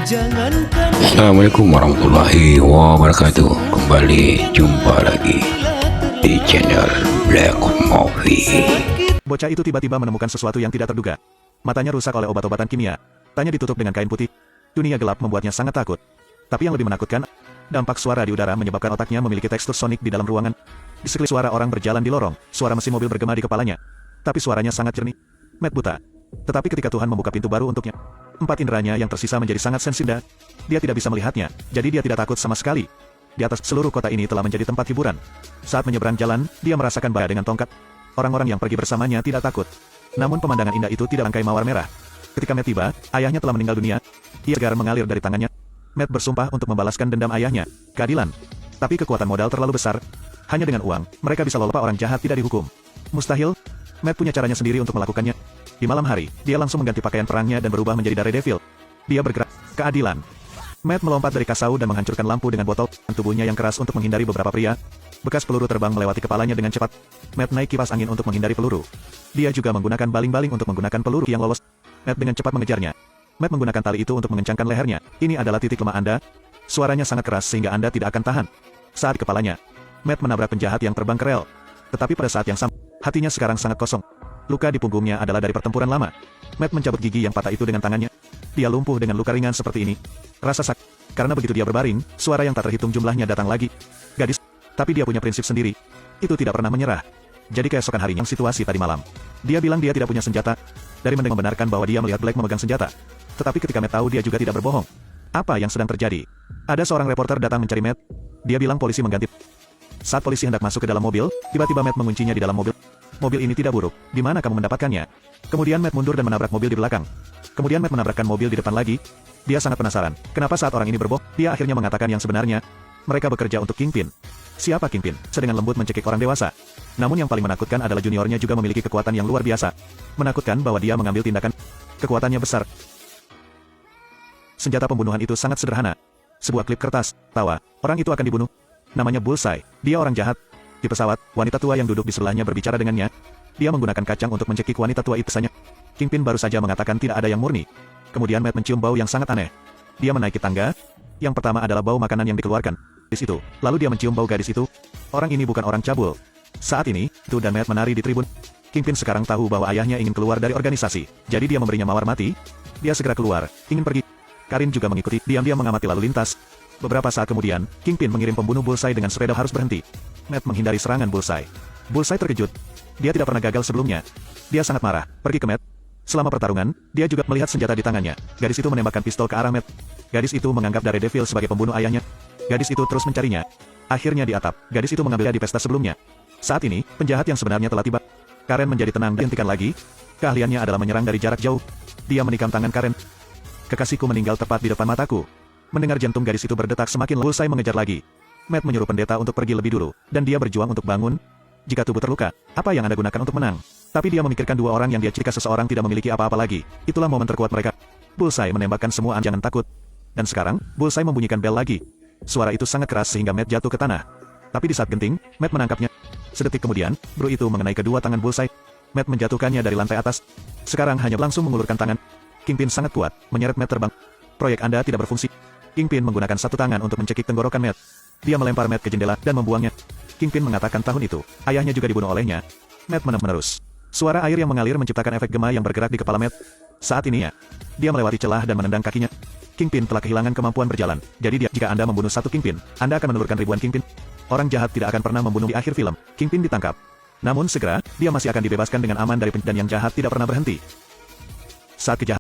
Jangankan Assalamualaikum warahmatullahi wabarakatuh. Kembali jumpa lagi di channel Black Movie. Bocah itu tiba-tiba menemukan sesuatu yang tidak terduga. Matanya rusak oleh obat-obatan kimia. Tanya ditutup dengan kain putih. Dunia gelap membuatnya sangat takut. Tapi yang lebih menakutkan, dampak suara di udara menyebabkan otaknya memiliki tekstur sonik di dalam ruangan. Di sekeliling suara orang berjalan di lorong, suara mesin mobil bergema di kepalanya. Tapi suaranya sangat jernih. Matt buta. Tetapi ketika Tuhan membuka pintu baru untuknya, 4 inderanya yang tersisa menjadi sangat sensitif. Dia tidak bisa melihatnya, jadi dia tidak takut sama sekali. Di atas seluruh kota ini telah menjadi tempat hiburan. Saat menyeberang jalan, dia merasakan bahaya dengan tongkat. Orang-orang yang pergi bersamanya tidak takut. Namun pemandangan indah itu tidak rangkai mawar merah. Ketika Matt tiba, ayahnya telah meninggal dunia. Ia segar mengalir dari tangannya. Matt bersumpah untuk membalaskan dendam ayahnya, keadilan. Tapi kekuatan modal terlalu besar. Hanya dengan uang, mereka bisa lolos orang jahat tidak dihukum. Mustahil. Matt punya caranya sendiri untuk melakukannya. Di malam hari, dia langsung mengganti pakaian perangnya dan berubah menjadi Daredevil. Dia bergerak. Keadilan. Matt melompat dari kasau dan menghancurkan lampu dengan botol. Tubuhnya yang keras untuk menghindari beberapa pria. Bekas peluru terbang melewati kepalanya dengan cepat. Matt naik kipas angin untuk menghindari peluru. Dia juga menggunakan baling-baling untuk menggunakan peluru yang lolos. Matt dengan cepat mengejarnya. Matt menggunakan tali itu untuk mengencangkan lehernya. Ini adalah titik lemah Anda. Suaranya sangat keras sehingga Anda tidak akan tahan. Saat di kepalanya, Matt menabrak penjahat yang terbang ke rel. Tetapi pada saat yang sama, hatinya sekarang sangat kosong. Luka di punggungnya adalah dari pertempuran lama. Matt mencabut gigi yang patah itu dengan tangannya. Dia lumpuh dengan luka ringan seperti ini. Rasa sakit. Karena begitu dia berbaring, suara yang tak terhitung jumlahnya datang lagi. Gadis. Tapi dia punya prinsip sendiri. Itu tidak pernah menyerah. Jadi keesokan harinya situasi tadi malam. Dia bilang dia tidak punya senjata. Dari mendengar membenarkan bahwa dia melihat Black memegang senjata. Tetapi ketika Matt tahu dia juga tidak berbohong. Apa yang sedang terjadi? Ada seorang reporter datang mencari Matt. Dia bilang polisi mengganti. Saat polisi hendak masuk ke dalam mobil, tiba-tiba Matt menguncinya di dalam mobil. Mobil ini tidak buruk. Di mana kamu mendapatkannya? Kemudian Matt mundur dan menabrak mobil di belakang. Kemudian Matt menabrakkan mobil di depan lagi. Dia sangat penasaran. Kenapa saat orang ini berbohong? Dia akhirnya mengatakan yang sebenarnya. Mereka bekerja untuk Kingpin. Siapa Kingpin? Sedengan lembut mencekik orang dewasa. Namun yang paling menakutkan adalah juniornya juga memiliki kekuatan yang luar biasa. Menakutkan bahwa dia mengambil tindakan. Kekuatannya besar. Senjata pembunuhan itu sangat sederhana. Sebuah klip kertas. Tawa. Orang itu akan dibunuh. Namanya Bullseye. Dia orang jahat. Di pesawat, wanita tua yang duduk di sebelahnya berbicara dengannya. Dia menggunakan kacang untuk mencekik wanita tua itu saja. Kingpin baru saja mengatakan tidak ada yang murni. Kemudian Matt mencium bau yang sangat aneh. Dia menaiki tangga. Yang pertama adalah bau makanan yang dikeluarkan. Di situ, lalu dia mencium bau gadis itu. Orang ini bukan orang cabul. Saat ini, itu dan Matt menari di tribun. Kingpin sekarang tahu bahwa ayahnya ingin keluar dari organisasi. Jadi dia memberinya mawar mati. Dia segera keluar, ingin pergi. Karin juga mengikuti, diam-diam mengamati lalu lintas. Beberapa saat kemudian, Kingpin mengirim pembunuh Bullseye dengan sepeda harus berhenti. Matt menghindari serangan Bullseye. Bullseye terkejut. Dia tidak pernah gagal sebelumnya. Dia sangat marah, pergi ke Matt. Selama pertarungan, dia juga melihat senjata di tangannya. Gadis itu menembakkan pistol ke arah Matt. Gadis itu menganggap Daredevil sebagai pembunuh ayahnya. Gadis itu terus mencarinya. Akhirnya di atap, gadis itu mengambilnya di pesta sebelumnya. Saat ini, penjahat yang sebenarnya telah tiba. Karen menjadi tenang dan dihentikan lagi. Keahliannya adalah menyerang dari jarak jauh. Dia menikam tangan Karen. Kekasihku meninggal tepat di depan mataku. Mendengar jantung gadis itu berdetak semakin Bullseye mengejar lagi. Matt menyuruh pendeta untuk pergi lebih dulu, dan dia berjuang untuk bangun. Jika tubuh terluka, apa yang Anda gunakan untuk menang? Tapi dia memikirkan 2 orang yang dia jika seseorang tidak memiliki apa-apa lagi. Itulah momen terkuat mereka. Bullseye menembakkan semua jangan takut. Dan sekarang, Bullseye membunyikan bel lagi. Suara itu sangat keras sehingga Matt jatuh ke tanah. Tapi di saat genting, Matt menangkapnya. Sedetik kemudian, bro itu mengenai kedua tangan Bullseye. Matt menjatuhkannya dari lantai atas. Sekarang hanya langsung mengulurkan tangan. Kingpin sangat kuat, menyeret Matt terbang. Proyek Anda tidak berfungsi. Kingpin menggunakan satu tangan untuk mencekik tenggorokan Matt. Dia melempar Matt ke jendela dan membuangnya. Kingpin mengatakan tahun itu, ayahnya juga dibunuh olehnya. Matt menerus. Suara air yang mengalir menciptakan efek gema yang bergerak di kepala Matt. Saat ini ya, dia melewati celah dan menendang kakinya. Kingpin telah kehilangan kemampuan berjalan. Jadi jika Anda membunuh satu Kingpin, Anda akan menelurkan ribuan Kingpin. Orang jahat tidak akan pernah membunuh di akhir film. Kingpin ditangkap. Namun segera, dia masih akan dibebaskan dengan aman dari dan yang jahat tidak pernah berhenti. Saat kejahatan